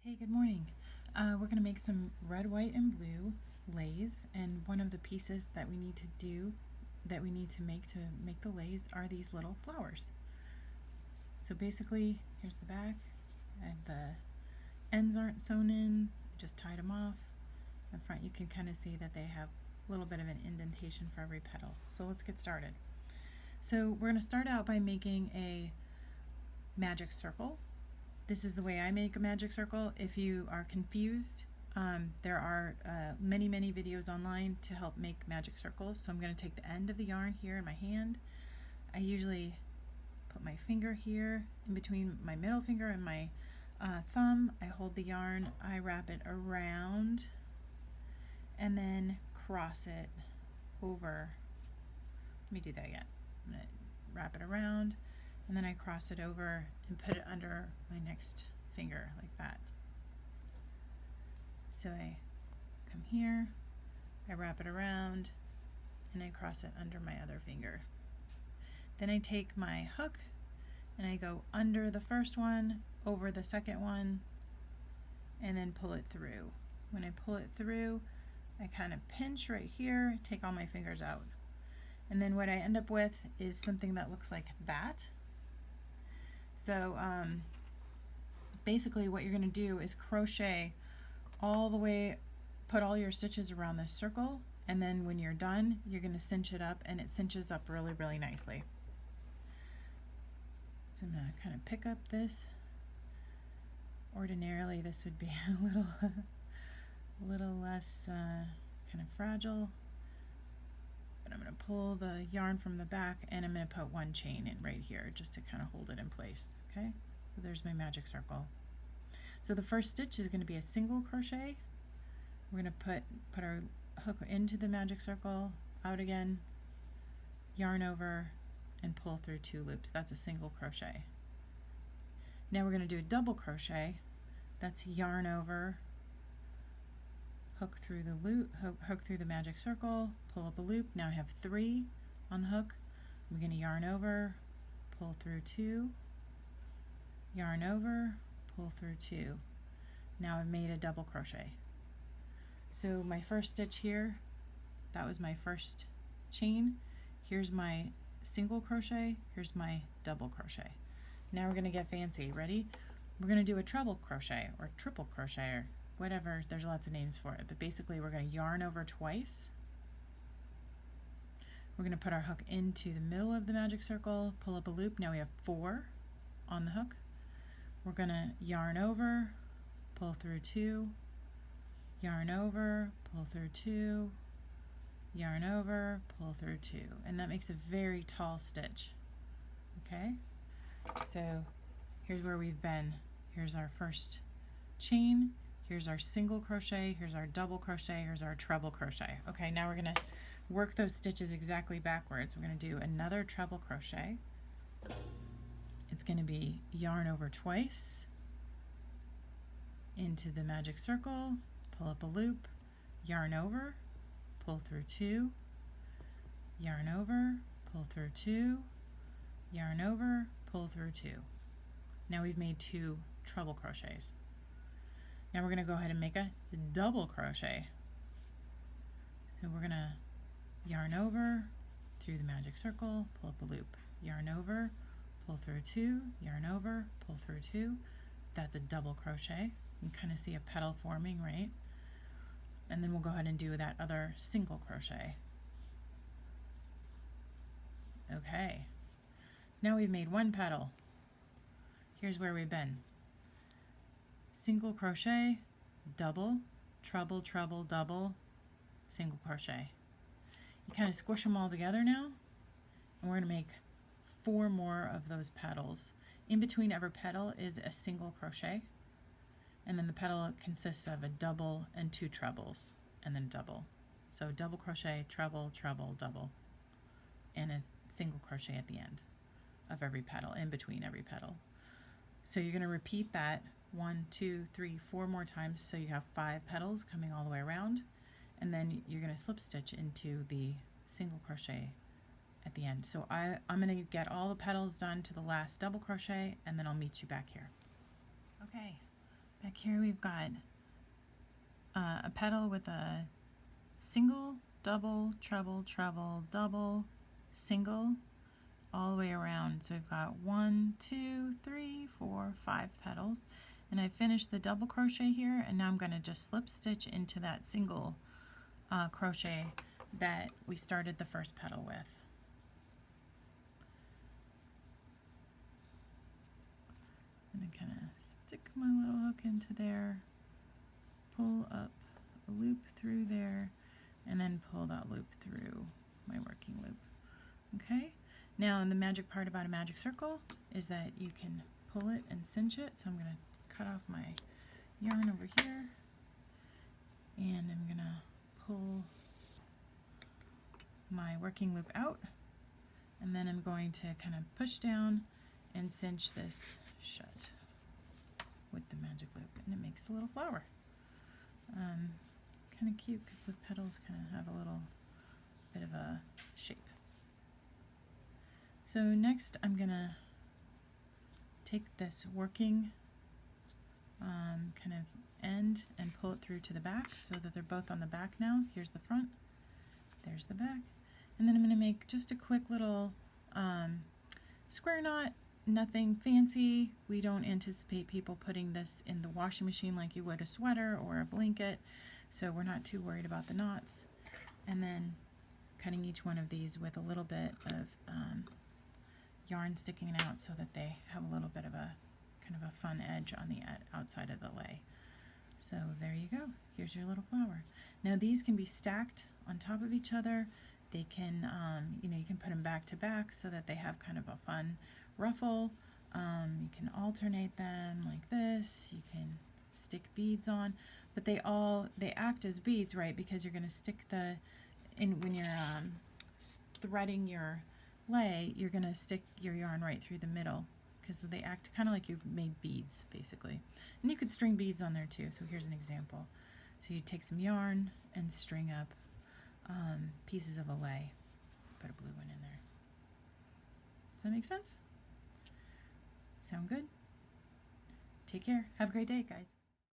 Hey, good morning. We're going to make some red, white, and blue leis, and one of the pieces that we need to make the leis are these little flowers. So basically, here's the back, and the ends aren't sewn in, I just tied them off. In front you can kind of see that they have a little bit of an indentation for every petal. So let's get started. So we're going to start out by making a magic circle. This is the way I make a magic circle. If you are confused, there are many videos online to help make magic circles. So I'm going to take the end of the yarn here in my hand. I usually put my finger here in between my middle finger and my thumb. I hold the yarn, I wrap it around, and then cross it over. Let me do that again. I'm going to wrap it around, and then I cross it over and put it under my next finger like that. So I come here, I wrap it around, and I cross it under my other finger. Then I take my hook and I go under the first one, over the second one, and then pull it through. When I pull it through, I kind of pinch right here, take all my fingers out. And then what I end up with is something that looks like that. So basically what you're going to do is crochet all the way, put all your stitches around this circle, and then when you're done, you're going to cinch it up, and it cinches up really nicely. So I'm going to kind of pick up this. Ordinarily this would be a little less kind of fragile, but I'm going to pull the yarn from the back, and I'm going to put one chain in right here just to kind of hold it in place. Okay, so there's my magic circle. So the first stitch is going to be a single crochet. We're going to put our hook into the magic circle, out again, yarn over, and pull through 2 loops. That's a single crochet. Now we're going to do a double crochet. That's yarn over, hook through the loop, hook through the magic circle, pull up a loop. Now I have 3 on the hook. I'm going to yarn over, pull through 2, yarn over, pull through 2. Now I've made a double crochet. So my first stitch here, that was my first chain. Here's my single crochet, here's my double crochet. Now we're going to get fancy. Ready? We're going to do a treble crochet or triple crochet or whatever. There's lots of names for it, but basically we're going to yarn over twice. We're going to put our hook into the middle of the magic circle, pull up a loop. Now we have 4 on the hook. We're going to yarn over, pull through 2, yarn over, pull through 2, yarn over, pull through 2, and that makes a very tall stitch. Okay, so here's where we've been. Here's our first chain, here's our single crochet, here's our double crochet, here's our treble crochet. Okay, now we're going to work those stitches exactly backwards. We're going to do another treble crochet. It's going to be yarn over twice, into the magic circle, pull up a loop, yarn over, pull through 2, yarn over, pull through 2, yarn over, pull through 2. Now we've made 2 treble crochets. Now we're going to go ahead and make a double crochet. So we're going to yarn over, through the magic circle, pull up a loop, yarn over, pull through 2, yarn over, pull through 2. That's a double crochet. You can kind of see a petal forming, right? And then we'll go ahead and do that other single crochet. Okay, so now we've made 1 petal. Here's where we've been. Single crochet, double, treble, treble, double, single crochet. You kind of squish them all together now, and we're going to make 4 more of those petals. In between every petal is a single crochet, and then the petal consists of a double and 2 trebles, and then double. So double crochet, treble, treble, double, and a single crochet at the end of every petal, in between every petal. So you're going to repeat that 1, 2, 3, 4 more times, so you have 5 petals coming all the way around, and then you're going to slip stitch into the single crochet at the end. So I'm going to get all the petals done to the last double crochet, and then I'll meet you back here. Okay, Back here we've got a petal with a single, double, treble, treble, double, single, all the way around. So we've got 1, 2, 3, 4, 5 petals. And I finished the double crochet here, and now I'm going to just slip stitch into that single crochet that we started the first petal with. I'm going to kind of stick my little hook into there, pull up a loop through there, and then pull that loop through my working loop. Okay, now the magic part about a magic circle is that you can pull it and cinch it. So I'm going to cut off my yarn over here, and I'm going to pull my working loop out, and then I'm going to kind of push down and cinch this shut with the magic loop, and it makes a little flower. Kind of cute because the petals kind of have a little bit of a shape. So next I'm gonna take this working kind of end and pull it through to the back so that they're both on the back now. Here's the front, there's the back, and then I'm gonna make just a quick little square knot. Nothing fancy. We don't anticipate people putting this in the washing machine like you would a sweater or a blanket, so we're not too worried about the knots. And then cutting each one of these with a little bit of yarn sticking out so that they have a little bit of a kind of a fun edge on the outside of the lay. So there you go. Here's your little flower. Now these can be stacked on top of each other. They can, you know, you can put them back to back so that they have kind of a fun ruffle. You can alternate them like this. You can stick beads on, but they act as beads, right? Because you're going to stick when you're threading your lay, you're going to stick your yarn right through the middle because they act kind of like you've made beads basically. And you could string beads on there too. So here's an example. So you take some yarn and string up pieces of a lay. Put a blue one in there. Does that make sense? Sound good? Take care. Have a great day, guys.